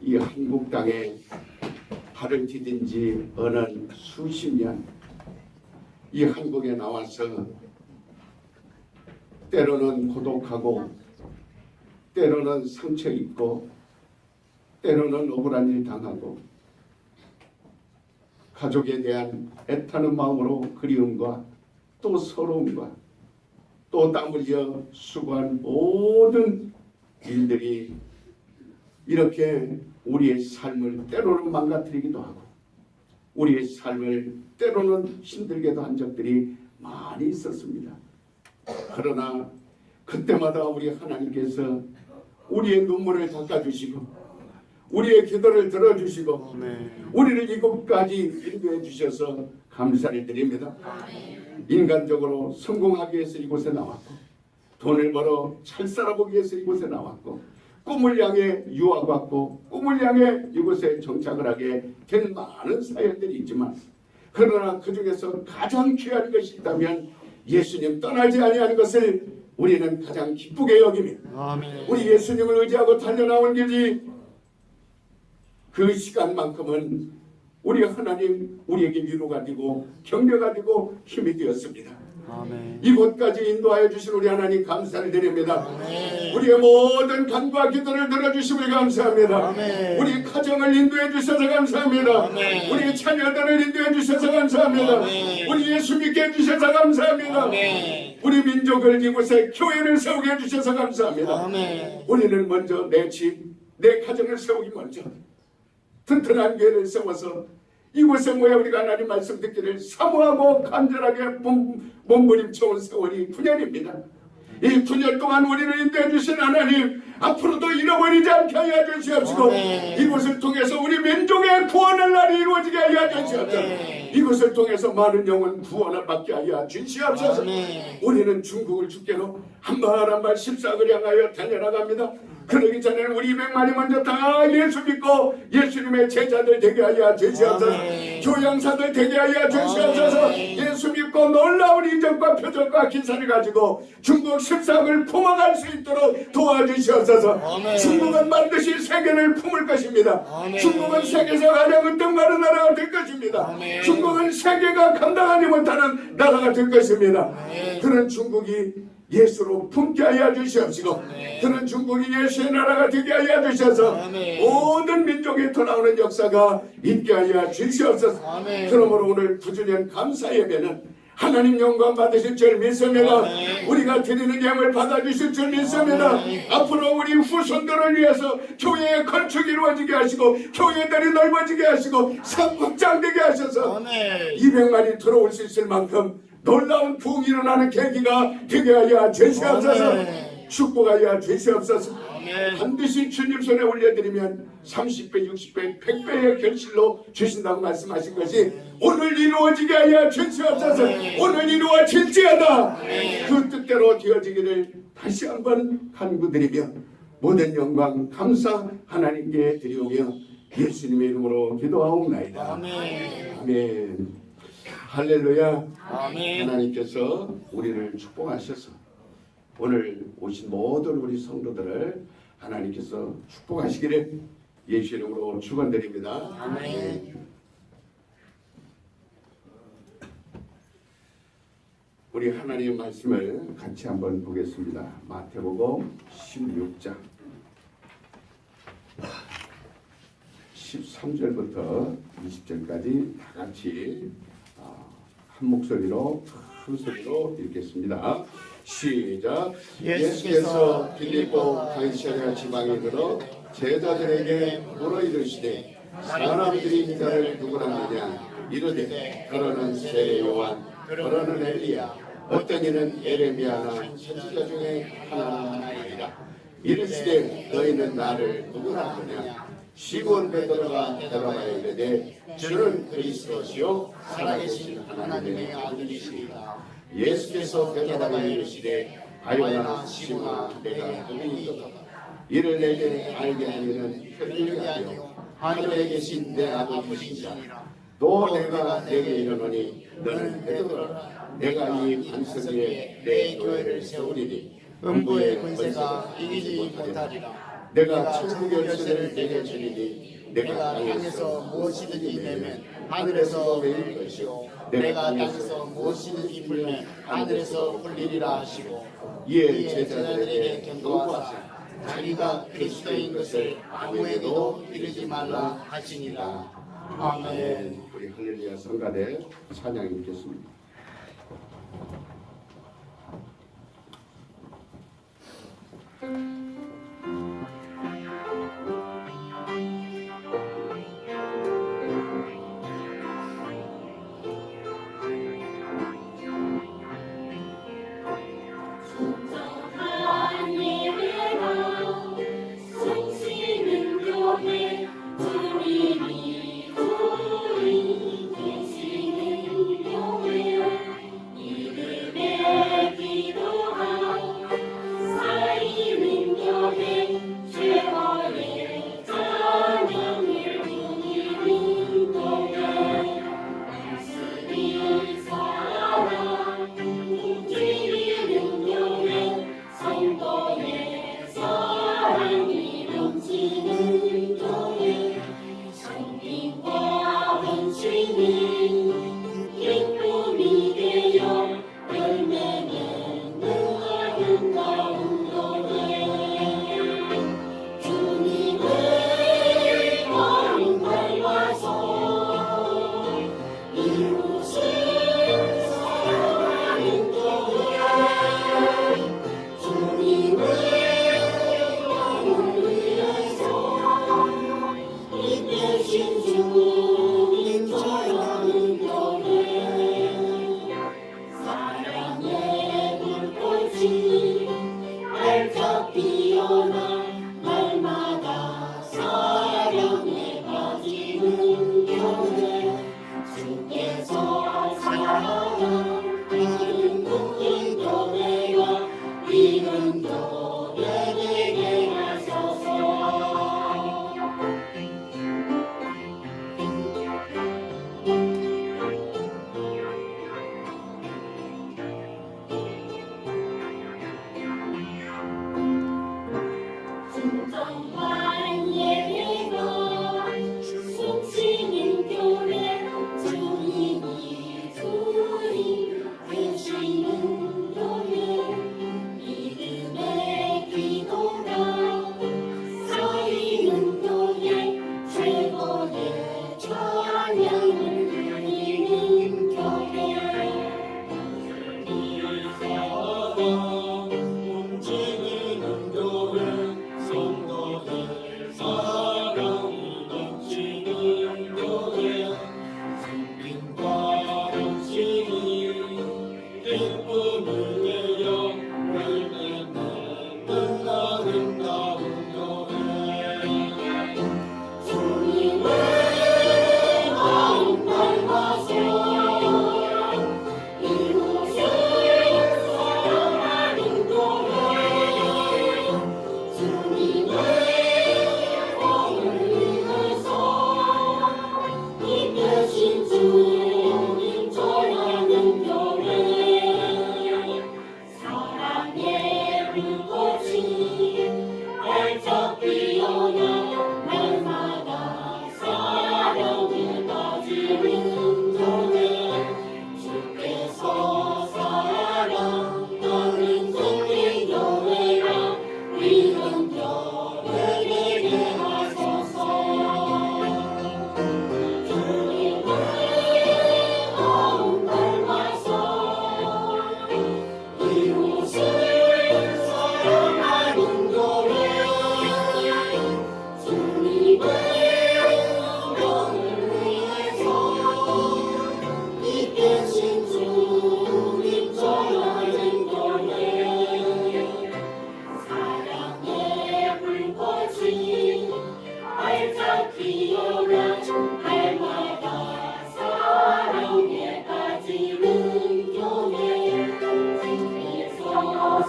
이 한국 땅에 발을 디딘 지 어느 수십 년, 이 한국에 나와서 때로는 고독하고 때로는 상처 입고 때로는 억울한 일 당하고 가족에 대한 애타는 마음으로 그리움과 또 서러움과 또 땀 흘려 수고한 모든 일들이 이렇게 우리의 삶을 때로는 망가뜨리기도 하고 우리의 삶을 때로는 힘들게도 한 적들이 많이 있었습니다. 그러나 그때마다 우리 하나님께서 우리의 눈물을 닦아주시고 우리의 기도를 들어주시고 우리를 이곳까지 인도해 주셔서 감사를 드립니다. 인간적으로 성공하기 위해서 이곳에 나왔고 돈을 벌어 잘 살아보기 위해서 이곳에 나왔고 꿈을 향해 유학 왔고 꿈을 향해 이곳에 정착을 하게 된 많은 사연들이 있지만 그러나 그 중에서 가장 귀한 것이 있다면 예수님 떠나지 아니하는 것을 우리는 가장 기쁘게 여깁니다. 아멘. 우리 예수님을 의지하고 달려나온 길이 그 시간만큼은 우리 하나님 우리에게 위로가 되고 격려가 되고 힘이 되었습니다. 아멘. 이곳까지 인도하여 주신 우리 하나님 감사를 드립니다. 아멘. 우리의 모든 간구와 기도를 들어주심을 감사합니다. 아멘. 우리 가정을 인도해 주셔서 감사합니다. 아멘. 우리 자녀들을 인도해 주셔서 감사합니다. 아멘. 우리 예수 믿게 해주셔서 감사합니다. 아멘. 우리 민족을 이곳에 교회를 세우게 해주셔서 감사합니다. 아멘. 우리는 먼저 내 집, 내 가정을 세우기 먼저 튼튼한 교회를 세워서 이곳에 모여 우리가 하나님 말씀 듣기를 사모하고 간절하게 몸부림쳐온 세월이 9년입니다. 이 9년 동안 우리를 인도해 주신 하나님 앞으로도 잃어버리지 않게 하여 주시옵시고 이곳을 통해서 우리 민족의 구원의 날이 이루어지게 하여 주시옵소서. 이곳을 통해서 많은 영혼 구원을 받게 하여 주시옵소서. 우리는 중국을 주께로 한 발 한 발 십사을 향하여 달려나갑니다. 그러기 전에는 우리 200만이 먼저 다 예수 믿고 예수님의 제자들 되게 하여 주시옵소서. 교양사들 되게 하여 주시옵소서. 예수 믿고 놀라운 이적과 표적과 기사를 가지고 중국 14억을 품어갈 수 있도록 도와주시옵소서. 중국은 반드시 세계를 품을 것입니다. 중국은 세계에서 가장 은등가는 나라가 될 것입니다. 중국은 세계가 감당하지 못하는 나라가 될 것입니다. 그런 중국이 예수로 품게 하여 주시옵시고 그런 중국이 예수의 나라가 되게 하여 주셔서 모든 민족에 돌아오는 역사가 있게 하여 주시옵소서. 그러므로 오늘 9주년 감사 예배는 하나님 영광 받으실 줄 믿습니다. 우리가 드리는 예물 받아주실 줄 믿습니다. 앞으로 우리 후손들을 위해서 교회의 건축이 이루어지게 하시고 교회들이 넓어지게 하시고 상 확장되게 하셔서 200만이 들어올 수 있을 만큼 놀라운 부흥이 일어나는 계기가 되게 하여 주시옵소서. 축복하여 주시옵소서. 반드시 주님 손에 올려드리면 30배, 60배, 100배의 결실로 주신다고 말씀하신 것이 오늘 이루어지게 하여 주시옵소서. 오늘 이루어질지어다 그 뜻대로 되어지기를 다시 한번 간구드리며 모든 영광 감사 하나님께 드리오며 예수님의 이름으로 기도하옵나이다. 아멘. 할렐루야. 아멘. 하나님께서 우리를 축복하셔서 오늘 오신 모든 우리 성도들을 하나님께서 축복하시기를 예수 이름으로 축원드립니다. 아멘. 우리 하나님의 말씀을 같이 한번 보겠습니다. 마태복음 16장 13절부터 20절까지 다 같이 한 목소리로 큰 소리로 읽겠습니다. 시작. 예수께서 빌립보 가이사랴 지방에 들어 제자들에게 물어 이르시되 사람들이 너를 누구라 하느냐 이르되 너는 세례 요한 너는 엘리야 어떤 이는 예레미야나 선지자 중에 하나니라. 이르시되 너희는 나를 누구라 하느냐 시몬 베드로가 대답하여 이르되 주는 그리스도시요 살아계신 하나님의 아들이시리라. 예수께서 대답하여 이르시되 바요나 시몬아 내가 너희 이거다. 이를 내게 알게 하기는 혈육이 아니요 하늘에 계신 내 아버지시니라. 또 내가 내게 이르노니 너는 베드로라. 내가 이 반석 위에 내 교회를 세우리니 음부의 권세가 이기지 못하리라. 내가 천국 열쇠를 내게 주리니 내가 땅에서 무엇이든지 내면 하늘에서 내릴 것이요 내가 땅에서 무엇이든지 풀면 하늘에서 풀리리라 하시고 이에 이에 제자들에게 경고하사 자기가 그리스도인 것을 아무에게도 이르지 말라 하시니라. 아멘. 우리 할렐루야 성가대 찬양 읽겠습니다.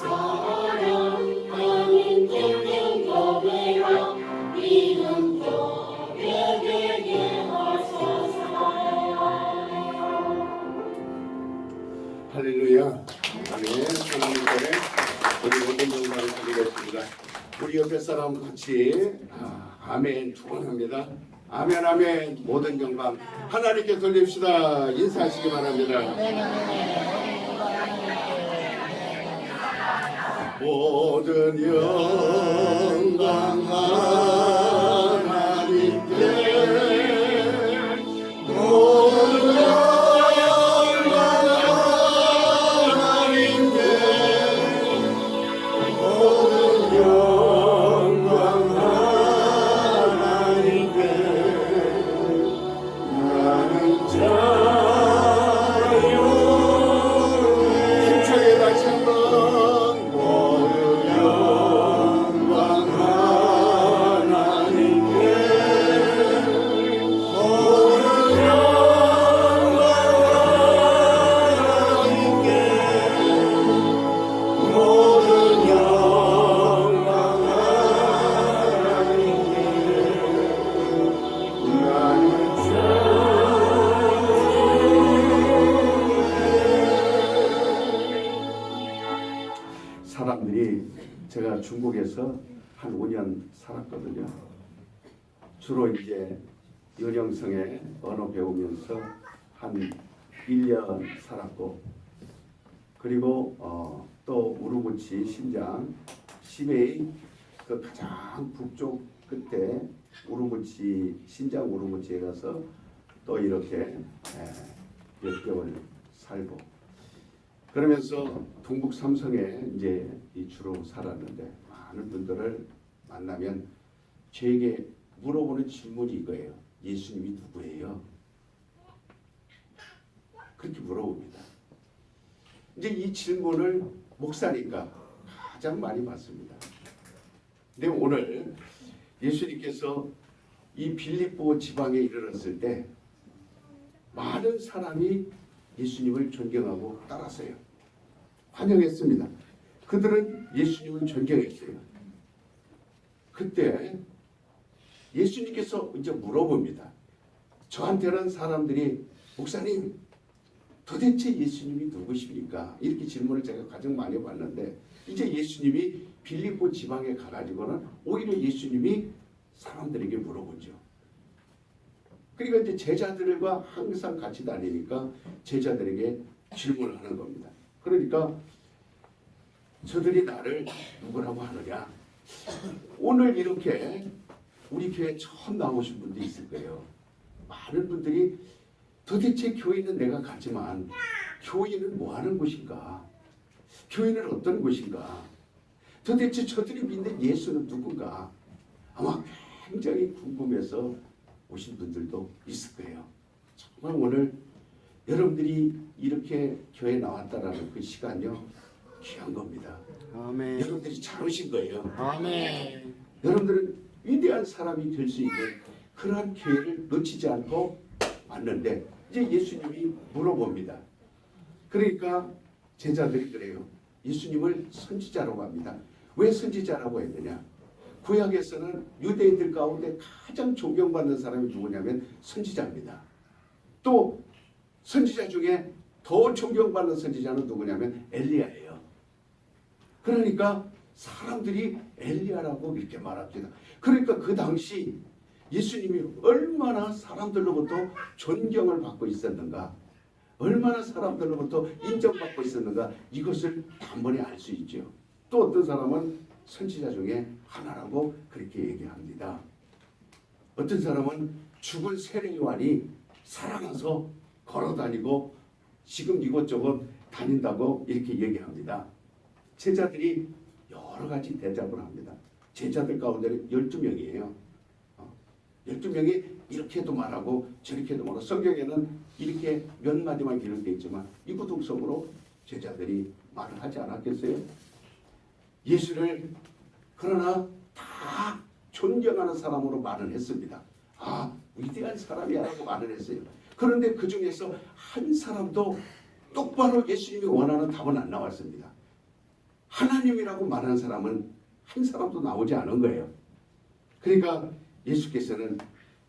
사랑하는 갱갱 교회와 이름 교 우리 옆에 사람 같이 아멘 두 번 합니다. 아멘 아멘. 모든 영광 하나님께 돌립시다. 인사하시기 바랍니다. 모든 영광 하나님께 모든 영광 하나님께 모든 영광 하나님께 나는 자유 힘차게 다시 한번 모든 영광 하나님께 모든 영광 하나님께 모든 영광 사람들이 제가 중국에서 한 5년 살았거든요. 주로 이제 연영성에 언어 배우면서 한 1년 살았고, 그리고 또 우루무치, 신장, 시베이 그 가장 북쪽 끝에 우루무치, 신장 우루무치에 가서 또 이렇게 몇 개월 살고, 그러면서 동북 삼성에 이제 주로 살았는데, 많은 분들을 만나면 저에게 물어보는 질문이 이거예요. 예수님이 누구예요? 그렇게 물어봅니다. 이제 이 질문을 목사니까 가장 많이 받습니다. 근데 오늘 예수님께서 이 빌립보 지방에 이르렀을 때 많은 사람이 예수님을 존경하고 따랐어요. 환영했습니다. 그들은 예수님을 존경했어요. 그때 예수님께서 이제 물어봅니다. 저한테는 사람들이 목사님 도대체 예수님이 누구십니까? 이렇게 질문을 제가 가장 많이 받는데, 이제 예수님이 빌립보 지방에 가가지고는 오히려 예수님이 사람들에게 물어보죠. 그러니까 이제 제자들과 항상 같이 다니니까 제자들에게 질문을 하는 겁니다. 그러니까 저들이 나를 누구라고 하느냐? 오늘 이렇게 우리 교회 처음 나오신 분도 있을 거예요. 많은 분들이 도대체 교회는 내가 가지만 교회는 뭐 하는 곳인가? 교회는 어떤 곳인가? 도대체 저들이 믿는 예수는 누군가? 아마 굉장히 궁금해서 오신 분들도 있을 거예요. 정말 오늘 여러분들이 이렇게 교회에 나왔다라는 그 시간요, 귀한 겁니다. 아멘. 여러분들이 잘 오신 거예요. 아멘. 여러분들은 위대한 사람이 될 수 있는 그러한 기회를 놓치지 않고 왔는데, 이제 예수님이 물어봅니다. 그러니까 제자들이 그래요. 예수님을 선지자라고 합니다. 왜 선지자라고 했느냐? 구약에서는 유대인들 가운데 가장 존경받는 사람이 누구냐면 선지자입니다. 또 선지자 중에 더 존경받는 선지자는 누구냐면 엘리야예요. 그러니까 사람들이 엘리야라고 이렇게 말합니다. 그러니까 그 당시 예수님이 얼마나 사람들로부터 존경을 받고 있었는가, 얼마나 사람들로부터 인정받고 있었는가, 이것을 단번에 알 수 있죠. 또 어떤 사람은 선지자 중에 하나라고 그렇게 얘기합니다. 어떤 사람은 죽은 세례요한이 살아나서 걸어다니고 지금 이곳저곳 다닌다고 이렇게 얘기합니다. 제자들이 여러 가지 대답을 합니다. 제자들 가운데는 12명이에요. 12명이 이렇게도 말하고 저렇게도 말하고, 성경에는 이렇게 몇 마디만 기록되어 있지만 이구동성으로 제자들이 말을 하지 않았겠어요? 예수를 그러나 다 존경하는 사람으로 말을 했습니다. 아, 위대한 사람이야 라고 말을 했어요. 그런데 그 중에서 한 사람도 똑바로 예수님이 원하는 답은 안 나왔습니다. 하나님이라고 말하는 사람은 한 사람도 나오지 않은 거예요. 그러니까 예수께서는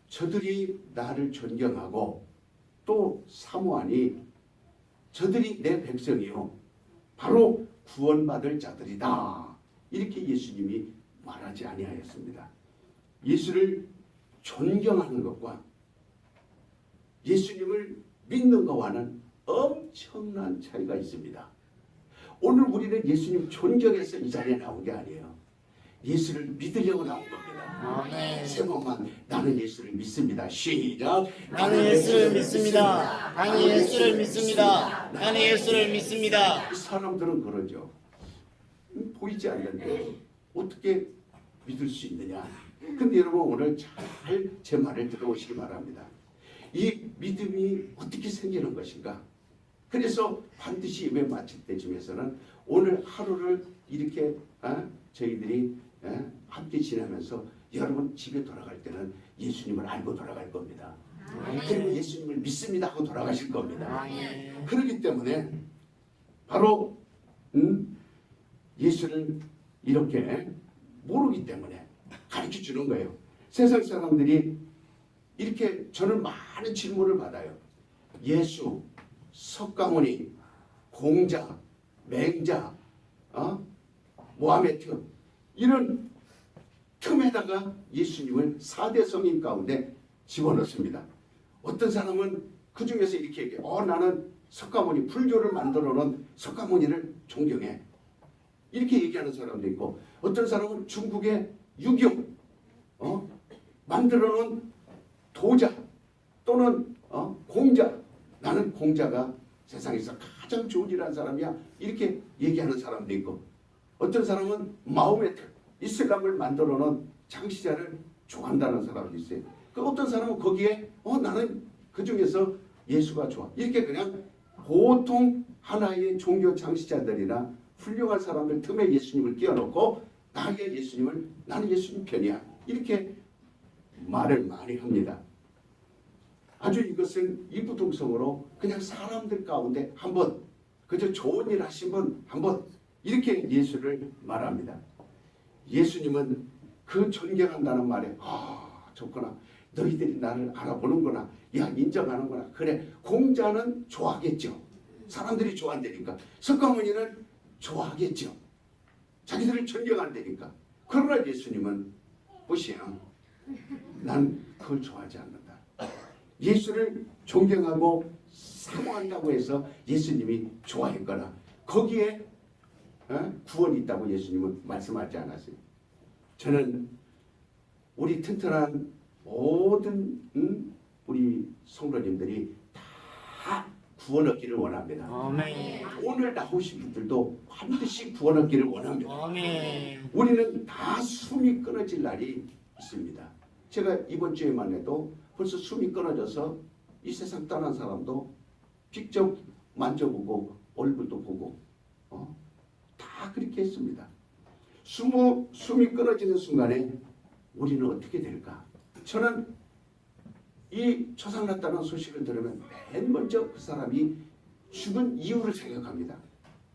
저들이 나를 존경하고 또 사모하니 저들이 내 백성이요 바로 구원받을 자들이다, 이렇게 예수님이 말하지 아니하였습니다. 예수를 존경하는 것과 예수님을 믿는 것과는 엄청난 차이가 있습니다. 오늘 우리는 예수님 존경해서 이 자리에 나온 게 아니에요. 예수를 믿으려고 나온 겁니다. 아멘. 세 번만 나는 예수를 믿습니다. 시작. 나는 예수를 믿습니다. 나는 예수를 믿습니다. 나는 예수를 믿습니다. 사람들은 그러죠. 보이지 않는데 어떻게 믿을 수 있느냐. 근데 여러분 오늘 잘 제 말을 들어보시기 바랍니다. 이 믿음이 어떻게 생기는 것인가. 그래서 반드시 예배 마칠 때쯤에서는 오늘 하루를 이렇게 저희들이 함께 지내면서 여러분 집에 돌아갈 때는 예수님을 알고 돌아갈 겁니다. 그리고 예수님을 믿습니다 하고 돌아가실 겁니다. 그렇기 때문에 바로 예수를 이렇게 모르기 때문에 가르쳐 주는 거예요. 세상 사람들이 이렇게 저는 많은 질문을 받아요. 예수, 석가모니, 공자, 맹자, 모하메트 이런 틈에다가 예수님을 4대 성인 가운데 집어넣습니다. 어떤 사람은 그 중에서 이렇게 얘기해요. 나는 석가모니, 불교를 만들어 놓은 석가모니를 존경해. 이렇게 얘기하는 사람도 있고 어떤 사람은 중국의 유교 만들어 놓은 도자 또는 공자, 나는 공자가 세상에서 가장 좋은 일하는 사람이야. 이렇게 얘기하는 사람도 있고 어떤 사람은 마호메트, 이슬람을 만들어 놓은 창시자를 좋아한다는 사람도 있어요. 그 어떤 사람은 거기에 나는 그 중에서 예수가 좋아. 이렇게 그냥 보통 하나의 종교 창시자들이나 훌륭한 사람들 틈에 예수님을 끼워놓고 나의 예수님을 나는 예수님 편이야. 이렇게 말을 많이 합니다. 아주 이것은 이부동성으로 그냥 사람들 가운데 한번 그저 좋은 일 하신 분 한번 이렇게 예수를 말합니다. 예수님은 그 존경한다는 말에 좋구나. 너희들이 나를 알아보는구나. 야 인정하는구나. 그래 공자는 좋아하겠죠. 사람들이 좋아한다니까. 석가모니는 좋아하겠죠. 자기들을 존경한다니까. 그러나 예수님은 보시오. 난 그걸 좋아하지 않는다. 예수를 존경하고 사모한다고 해서 예수님이 좋아했거나 거기에 구원이 있다고 예수님은 말씀하지 않았어요. 저는 우리 튼튼한 모든 우리 성도님들이 다 구원 얻기를 원합니다. 아멘. 오늘 나오신 분들도 반드시 구원 얻기를 원합니다. 아멘. 우리는 다 숨이 끊어질 날이 있습니다. 제가 이번 주에만 해도 벌써 숨이 끊어져서 이 세상 떠난 사람도 직접 만져보고 얼굴도 보고 다 그렇게 했습니다. 숨이 끊어지는 순간에 우리는 어떻게 될까? 저는 이 초상났다는 소식을 들으면 맨 먼저 그 사람이 죽은 이유를 생각합니다.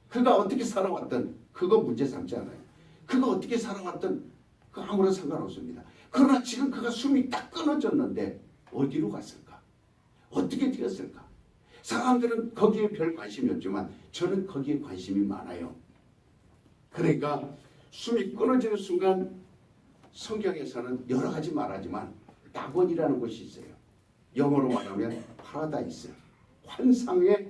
그가 어떻게 살아왔든 그거 문제 삼지 않아요. 그가 어떻게 살아왔든 그 아무런 상관없습니다. 그러나 지금 그가 숨이 딱 끊어졌는데 어디로 갔을까? 어떻게 되었을까? 사람들은 거기에 별 관심이 없지만 저는 거기에 관심이 많아요. 그러니까 숨이 끊어지는 순간 성경에서는 여러 가지 말하지만 낙원이라는 곳이 있어요. 영어로 말하면 파라다이스, 환상의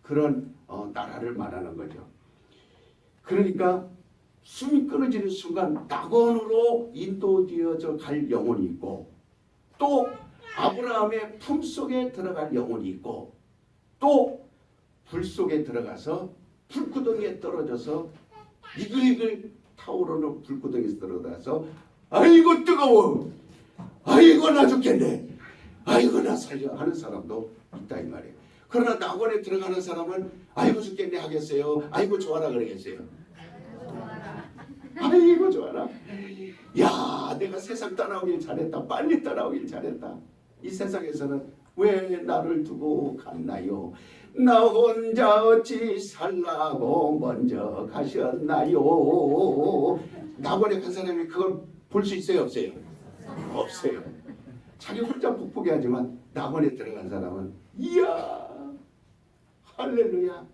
그런 나라를 말하는 거죠. 그러니까 숨이 끊어지는 순간 낙원으로 인도되어져 갈 영혼이 있고 또 아브라함의 품속에 들어갈 영혼이 있고 또 불 속에 들어가서 불구덩이에 떨어져서 이글이글 타오르는 불구덩이에 들어가서 아이고 뜨거워, 아이고 나 죽겠네, 아이고 나 살려 하는 사람도 있다 이 말이에요. 그러나 낙원에 들어가는 사람은 아이고 죽겠네 하겠어요? 아이고 좋아라 그러겠어요? 아이고 좋아라. 야 내가 세상 떠나오길 잘했다. 빨리 떠나오길 잘했다. 이 세상에서는 왜 나를 두고 갔나요? 나 혼자 어찌 살라고 먼저 가셨나요? 낙원에 간 사람이 그걸 볼 수 있어요 없어요? 없어요. 자기 혼자 북북이 하지만 낙원에 들어간 사람은 이야 할렐루야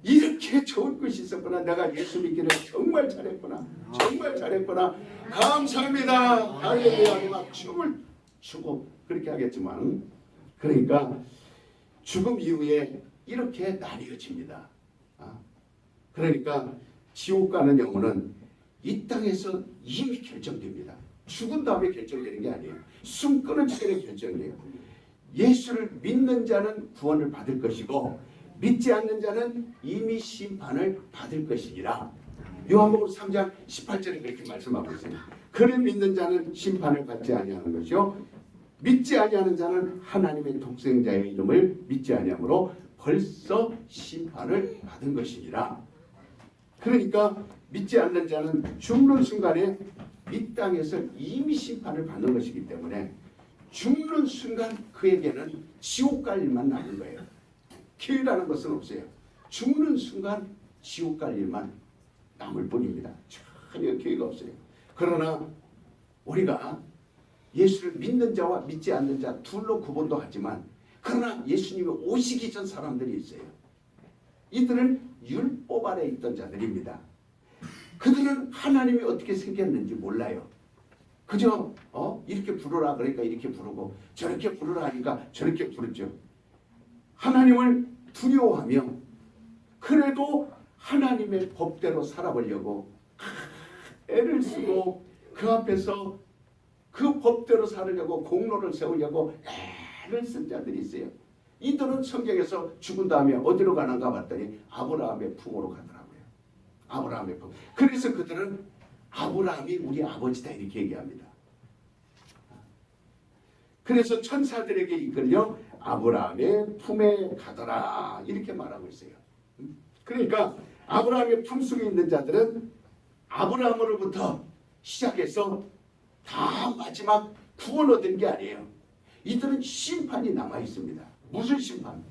이렇게 좋은 것이 있었구나. 내가 예수 믿기를 정말 잘했구나. 정말 잘했구나. 감사합니다. 할렐루야. 막 춤을 추고 그렇게 하겠지만, 그러니까 죽음 이후에 이렇게 나뉘어집니다. 그러니까 지옥 가는 영혼은 이 땅에서 이미 결정됩니다. 죽은 다음에 결정되는 게 아니에요. 숨 끊어지게 결정돼요. 예수를 믿는 자는 구원을 받을 것이고 믿지 않는 자는 이미 심판을 받을 것이니라. 요한복음 3장 18절에 그렇게 말씀하고 있습니다. 그를 믿는 자는 심판을 받지 아니하는 것이요 믿지 아니하는 자는 하나님의 독생자의 이름을 믿지 아니하므로 벌써 심판을 받은 것이니라. 그러니까 믿지 않는 자는 죽는 순간에 이 땅에서 이미 심판을 받는 것이기 때문에 죽는 순간 그에게는 지옥 갈 일만 남은 거예요. 기회라는 것은 없어요. 죽는 순간 지옥 갈 일만 남을 뿐입니다. 전혀 기회가 없어요. 그러나 우리가 예수를 믿는 자와 믿지 않는 자 둘로 구분도 하지만, 그러나 예수님이 오시기 전 사람들이 있어요. 이들은 율법 아래 있던 자들입니다. 그들은 하나님이 어떻게 생겼는지 몰라요. 그저 이렇게 부르라 그러니까 이렇게 부르고, 저렇게 부르라 하니까 저렇게 부르죠. 하나님을 두려워하며 그래도 하나님의 법대로 살아보려고 애를 쓰고 그 앞에서 그 법대로 살으려고 공로를 세우려고 애를 쓴 자들이 있어요. 이들은 성경에서 죽은 다음에 어디로 가는가 봤더니 아브라함의 품으로 가더라고요. 아브라함의 품. 그래서 그들은 아브라함이 우리 아버지다 이렇게 얘기합니다. 그래서 천사들에게 이끌려 아브라함의 품에 가더라 이렇게 말하고 있어요. 그러니까 아브라함의 품속에 있는 자들은 아브라함으로부터 시작해서 다 마지막 구원 얻은 게 아니에요. 이들은 심판이 남아 있습니다. 무슨 심판?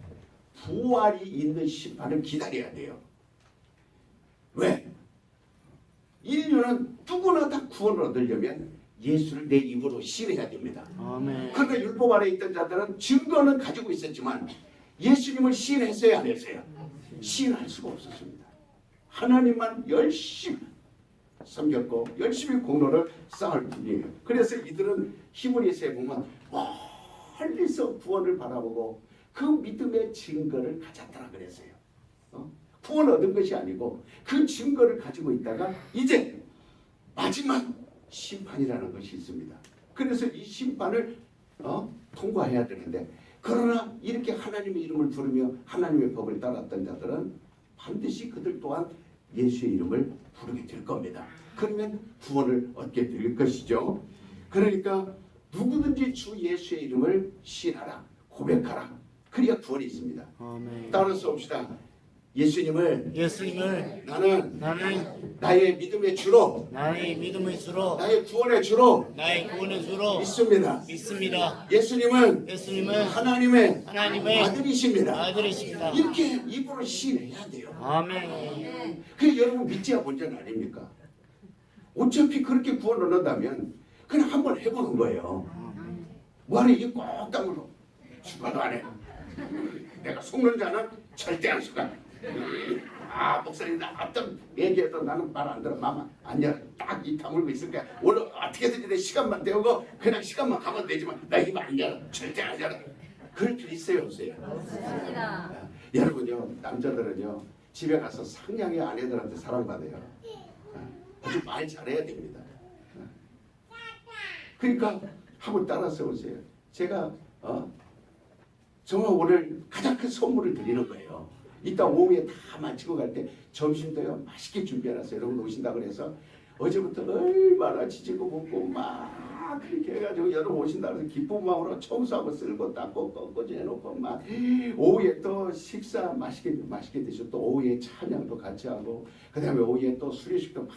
부활이 있는 심판을 기다려야 돼요. 왜? 인류는 누구나 다 구원을 얻으려면 예수를 내 입으로 시인해야 됩니다. 아멘. 그러나 율법 아래 있던 자들은 증거는 가지고 있었지만 예수님을 시인했어야 안 했어요? 시인할 수가 없었습니다. 하나님만 열심히 섬겼고 열심히 공로를 쌓을 뿐이에요. 그래서 이들은 히브리서에 보면 멀리서 구원을 바라보고 그 믿음의 증거를 가졌더라 그랬어요. 구원 얻은 것이 아니고 그 증거를 가지고 있다가 이제 마지막 심판이라는 것이 있습니다. 그래서 이 심판을 통과해야 되는데, 그러나 이렇게 하나님의 이름을 부르며 하나님의 법을 따랐던 자들은 반드시 그들 또한 예수의 이름을 부르게 될 겁니다. 그러면 구원을 얻게 될 것이죠. 그러니까 누구든지 주 예수의 이름을 시인하라, 고백하라. 그래야 구원이 있습니다. 아멘. 따라서 봅시다. 예수님을 나는 나의 믿음의 주로, 나의 믿음의 주로, 나의 구원의 주로 나의 구원의 주로 믿습니다. 예수님은 하나님의 아들이십니다. 이렇게 입으로 시인해야 돼요. 아멘. 그게 여러분 믿지야 본전 아닙니까? 어차피 그렇게 구원 얻는다면 그냥 한번 해보는 거예요. 뭐하러 이게 꼭 다물고 죽어도 안 해. 내가 속는 자는 절대 안 속아. 목사님 나 어떤 얘기해도 나는 말 안 들어. 마마 아니야. 딱 이 다물고 있을 거야. 오늘 어떻게든 내 시간만 때우고 그냥 시간만 가면 되지만 나 입 안 열어. 절대 안 열어. 그럴 필요 있어요 없어요? 없습니다. 여러분요, 남자들은요 집에 가서 상냥히 아내들한테 사랑받아요. 아주 말 잘해야 됩니다. 그러니까 한번 따라서 오세요. 제가 정말 오늘 가장 큰 선물을 드리는 거예요. 이따 오후에 다 마치고 갈 때 점심도요 맛있게 준비해놨어요. 여러분 오신다 그래서 어제부터 얼마나 지지고 볶고 막 그렇게 해가지고 여러분 오신다 그래서 기쁜 마음으로 청소하고 쓸고 닦고 꺾어지 해놓고 막 오후에 또 식사 맛있게 드시고 또 오후에 찬양도 같이 하고 그 다음에 오후에 또 수료식도 막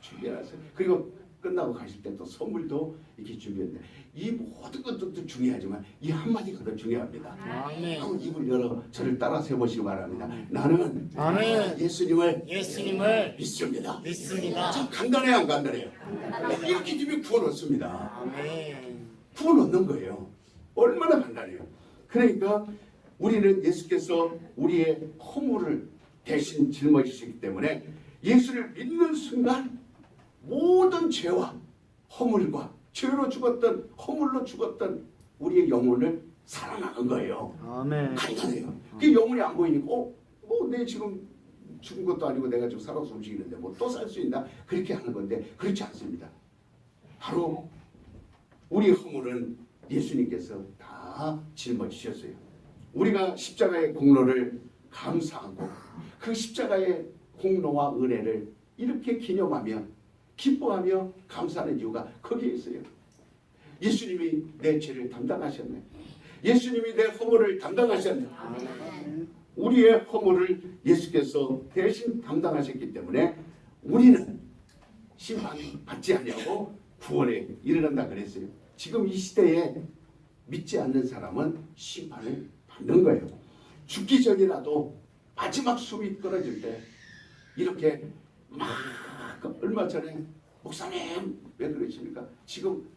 준비해놨어요. 그리고 끝나고 가실 때 또 선물도 이렇게 준비했는데 이 모든 것도 중요하지만 이 한마디가 더 중요합니다. 아멘. 한번 입을 열어 저를 따라서 해보시기 바랍니다. 나는 예수님을 믿습니다. 참 간단해요 안 간단해요? 이렇게 되면 구원 얻습니다. 아멘. 구원 얻는 거예요. 얼마나 간단해요. 그러니까 우리는 예수께서 우리의 허물을 대신 짊어지시기 때문에 예수를 믿는 순간 모든 죄와 허물과 죄로 죽었던 허물로 죽었던 우리의 영혼을 살아나는 거예요. 아멘. 간단해요. 그 영혼이 안 보이니까 내 지금 죽은 것도 아니고 내가 지금 살아서 움직이는데 뭐 또 살 수 있나? 그렇게 하는 건데 그렇지 않습니다. 바로 우리 허물은 예수님께서 다 짊어지셨어요. 우리가 십자가의 공로를 감사하고 그 십자가의 공로와 은혜를 이렇게 기념하며 기뻐하며 감사하는 이유가 거기에 있어요. 예수님이 내 죄를 담당하셨네. 예수님이 내 허물을 담당하셨네. 우리의 허물을 예수께서 대신 담당하셨기 때문에 우리는 심판 받지 아니하고 구원에 이르는다 그랬어요. 지금 이 시대에 믿지 않는 사람은 심판을 받는 거예요. 죽기 전이라도 마지막 숨이 끊어질 때 이렇게 막 얼마 전에 목사님 왜 그러십니까? 지금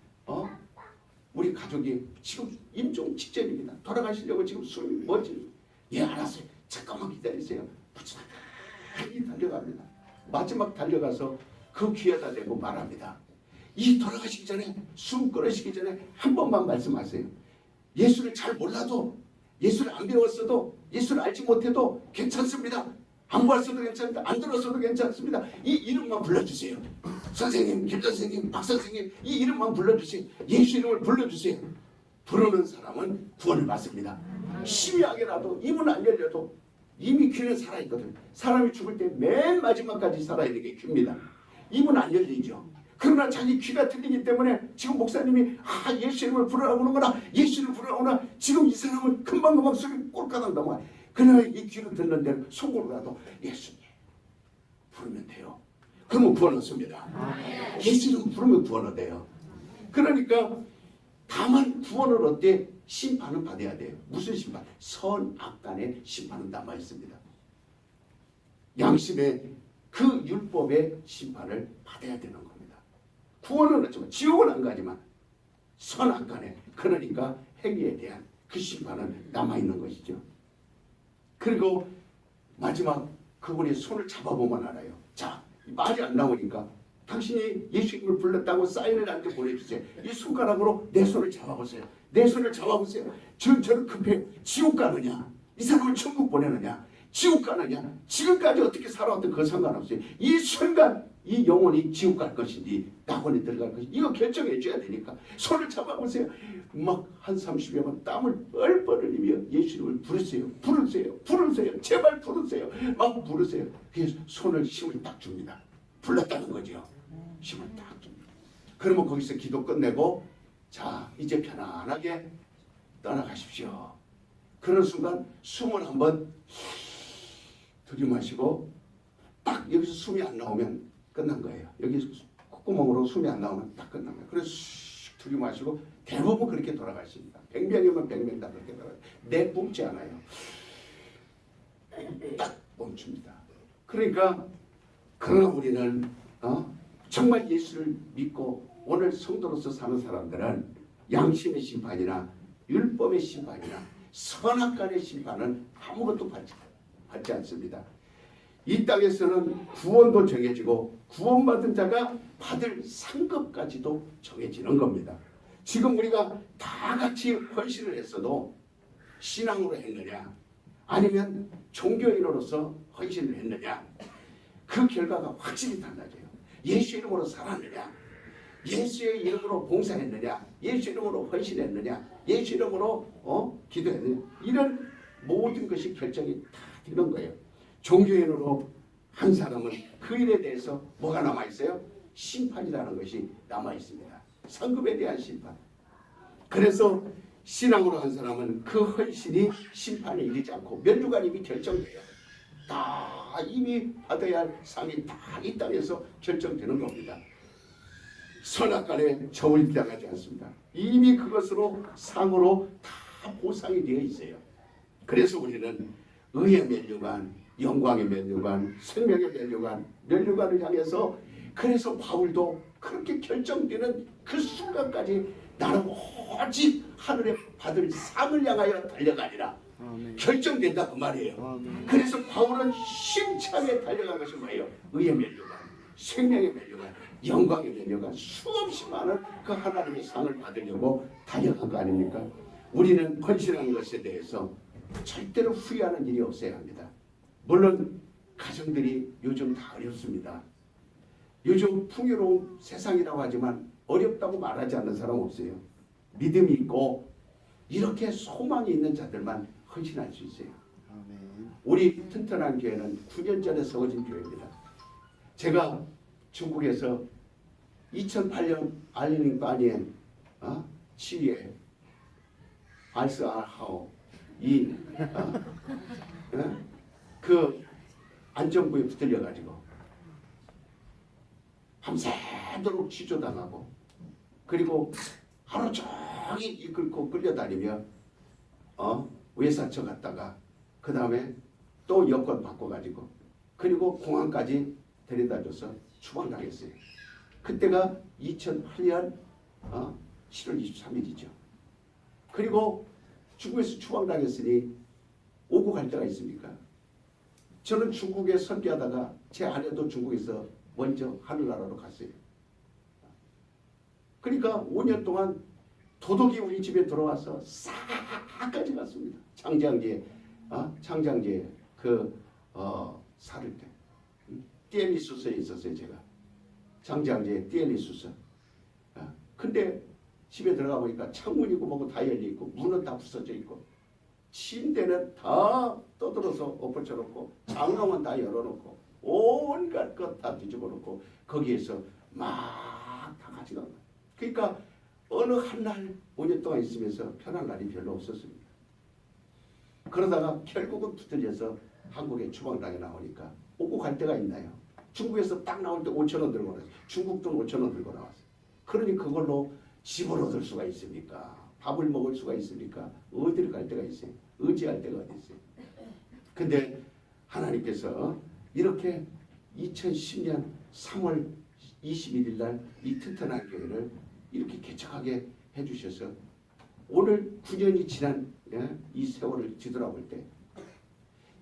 우리 가족이 지금 임종 직전입니다. 돌아가시려고 지금 숨이 멎지. 예 알았어요. 잠깐만 기다리세요. 부지런히 달려갑니다. 마지막 달려가서 그 귀에다 대고 말합니다. 이 돌아가시기 전에 숨 끊으시기 전에 한 번만 말씀하세요. 예수를 잘 몰라도 예수를 안 배웠어도 예수를 알지 못해도 괜찮습니다. 안 봤어도 괜찮습니다. 안 들었어도 괜찮습니다. 이 이름만 불러주세요. 선생님, 김 선생님, 박 선생님 이 이름만 불러주세요. 예수 이름을 불러주세요. 부르는 사람은 구원을 받습니다. 심야하게라도 입은 안 열려도 이미 귀는 살아있거든요. 사람이 죽을 때 맨 마지막까지 살아있는 게 귀입니다. 입은 안 열리죠. 그러나 자기 귀가 들리기 때문에 지금 목사님이 예수 이름을 부르라고 그러거나 예수를 부르라고 하나 지금 이 사람은 금방금방 속이 꼴까닥 넘어가. 그러나 이 귀로 듣는 대로 속으로라도 예수님 부르면 돼요. 그러면 구원 얻습니다. 예수 이름 부르면 구원 얻어요. 그러니까 다만 구원을 얻되 심판은 받아야 돼요. 무슨 심판? 선악간의 심판은 남아있습니다. 양심의 그 율법의 심판을 받아야 되는 겁니다. 구원은 얻지만 지옥은 안 가지만 선악간에 그러니까 행위에 대한 그 심판은 남아있는 것이죠. 그리고 마지막 그분이 손을 잡아보면 알아요. 자, 말이 안 나오니까 당신이 예수 이름을 불렀다고 사인을 나한테 보내주세요. 이 손가락으로 내 손을 잡아보세요. 내 손을 잡아보세요. 저는 급해요. 지옥 가느냐? 이 사람을 천국 보내느냐? 지옥 가느냐? 지금까지 어떻게 살아왔든 그 상관없어요. 이 순간 이 영혼이 지옥 갈 것인지 낙원에 들어갈 것인지 이거 결정해 줘야 되니까 손을 잡아보세요. 막 한 30여 번 땀을 뻘뻘 흘리며 예수 이름을 부르세요. 부르세요. 부르세요. 제발 부르세요. 막 부르세요. 그래서 손을 힘을 딱 줍니다. 불렀다는 거죠. 힘을 딱 줍니다. 그러면 거기서 기도 끝내고 자 이제 편안하게 떠나가십시오. 그런 순간 숨을 한번 들이마시고 딱 여기서 숨이 안 나오면 끝난 거예요. 여기 콧구멍으로 숨이 안 나오면 딱 끝난 거예요. 그래서 슉 들이마시고 대부분 그렇게 돌아가십니다. 100명이면 100명 다 그렇게 돌아가요. 내뿜지 않아요. 딱 멈춥니다. 그러니까 그러나 우리는 정말 예수를 믿고 오늘 성도로서 사는 사람들은 양심의 심판이나 율법의 심판이나 선악간의 심판은 아무것도 받지 않습니다. 이 땅에서는 구원도 정해지고 구원받은 자가 받을 상급까지도 정해지는 겁니다. 지금 우리가 다 같이 헌신을 했어도 신앙으로 했느냐 아니면 종교인으로서 헌신을 했느냐 그 결과가 확실히 달라져요. 예수 이름으로 살았느냐 예수의 이름으로 봉사했느냐 예수 이름으로 헌신했느냐 예수 이름으로 기도했느냐 이런 모든 것이 결정이 다 되는 거예요. 종교인으로 한 사람은 그 일에 대해서 뭐가 남아있어요? 심판이라는 것이 남아있습니다. 상급에 대한 심판. 그래서 신앙으로 한 사람은 그 헌신이 심판에 이르지 않고 면류관 이미 결정돼요. 다 이미 받아야 할 상이 다 이 땅에서 결정되는 겁니다. 선악간에 저울이 당하지 않습니다. 이미 그것으로 상으로 다 보상이 되어 있어요. 그래서 우리는 의의 면류관, 영광의 면류관, 생명의 면류관, 면류관을 향해서 그래서 바울도 그렇게 결정되는 그 순간까지 나는 오직 하늘에 받을 상을 향하여 달려가리라. 아멘. 결정된다 그 말이에요. 아멘. 그래서 바울은 힘차게 달려간 것이 뭐예요? 의의 면류관, 생명의 면류관, 영광의 면류관, 수없이 많은 그 하나님의 상을 받으려고 달려간 거 아닙니까? 우리는 헌신한 것에 대해서 절대로 후회하는 일이 없어야 합니다. 물론 가정들이 요즘 다 어렵습니다. 요즘 풍요로운 세상이라고 하지만 어렵다고 말하지 않는 사람 없어요. 믿음이 있고 이렇게 소망이 있는 자들만 헌신할 수 있어요. 아멘. 우리 튼튼한 교회는 9년 전에 세워진 교회입니다. 제가 중국에서 2008년 알리닝 바니엔 치에 알스아하오 그 안전부에 붙들려 가지고 밤새도록 취조당하고 그리고 하루 종일 이끌고 끌려다니며 외사처 갔다가 그 다음에 또 여권 바꿔가지고 그리고 공항까지 데려다줘서 추방당했어요. 그때가 2008년 7월 23일이죠. 그리고 중국에서 추방당했으니 오고 갈 데가 있습니까? 저는 중국에 선교하다가 제 아내도 중국에서 먼저 하늘나라로 갔어요. 그러니까 5년 동안 도둑이 우리 집에 들어와서 싹 가져갔습니다. 창장제에 살을 때 띠엘리수서에 있었어요. 제가 장장제에 띠엘리수서. 근데 집에 들어가 보니까 창문이고 뭐고 다 열려 있고 문은 다 부서져 있고 침대는 다 떠들어서 엎어쳐놓고 장롱은 다 열어놓고 온갖 것 다 뒤집어 놓고 거기에서 막 다 가져간 거예요. 그러니까 어느 한날 5년 동안 있으면서 편한 날이 별로 없었습니다. 그러다가 결국은 붙들려서 한국에 추방당해 나오니까 오고 갈 데가 있나요? 중국에서 딱 나올 때 5,000원 들고 나왔어요. 중국 돈 5,000원 들고 나왔어요. 그러니 그걸로 집을 얻을 수가 있습니까? 밥을 먹을 수가 있습니까? 어디를 갈 데가 있어요? 의지할 데가 어디 있어요? 근데 하나님께서 이렇게 2010년 3월 21일 날 이 튼튼한 교회를 이렇게 개척하게 해주셔서 오늘 9년이 지난 이 세월을 뒤돌아볼 때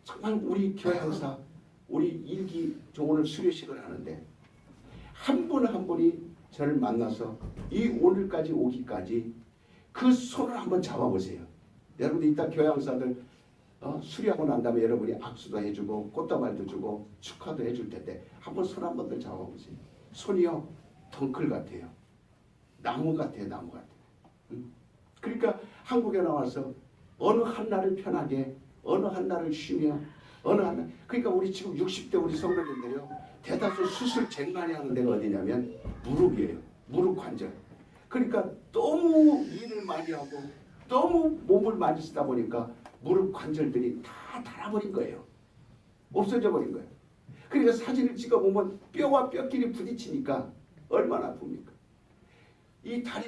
정말 우리 교회 항사 우리 일기 오늘 수료식을 하는데 한 분 한 분이 저를 만나서 이 오늘까지 오기까지 그 손을 한번 잡아보세요. 여러분들 이따 교회 항사들 수리하고 난 다음에 여러분이 악수도 해주고 꽃다발도 주고 축하도 해줄 텐데 한번 손 한 번 더 잡아보세요. 손이요 덩클 같아요. 나무 같아요. 나무 같아요. 그러니까 한국에 나와서 어느 한날을 편하게 어느 한날을 쉬며 어느 한날 그러니까 우리 지금 60대 우리 성도님들이요 대다수 수술 제일 많이 하는 데가 어디냐면 무릎이에요. 무릎 관절. 그러니까 너무 일을 많이 하고 너무 몸을 많이 쓰다 보니까 무릎 관절들이 다 닳아버린 거예요. 없어져 버린 거예요. 그러니까 사진을 찍어보면 뼈와 뼈끼리 부딪히니까 얼마나 아픕니까? 이 다리